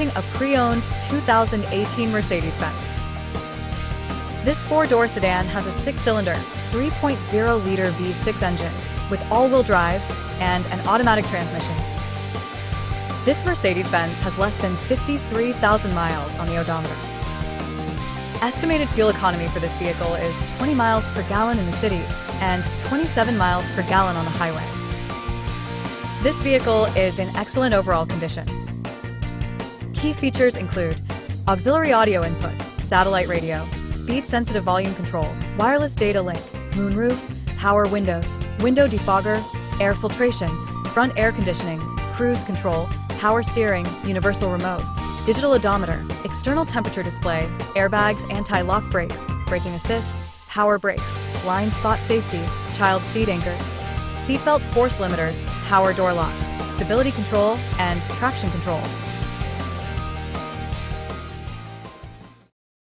presenting a pre-owned 2018 Mercedes-Benz. This four-door sedan has a six-cylinder, 3.0-liter V6 engine with all-wheel drive and an automatic transmission. This Mercedes-Benz has less than 53,000 miles on the odometer. Estimated fuel economy for this vehicle is 20 miles per gallon in the city and 27 miles per gallon on the highway. This vehicle is in excellent overall condition. Key features include auxiliary audio input, satellite radio, speed-sensitive volume control, wireless data link, moonroof, power windows, window defogger, air filtration, front air conditioning, cruise control, power steering, universal remote, digital odometer, external temperature display, airbags, anti-lock brakes, braking assist, power brakes, blind spot safety, child seat anchors, seatbelt force limiters, power door locks, stability control, and traction control.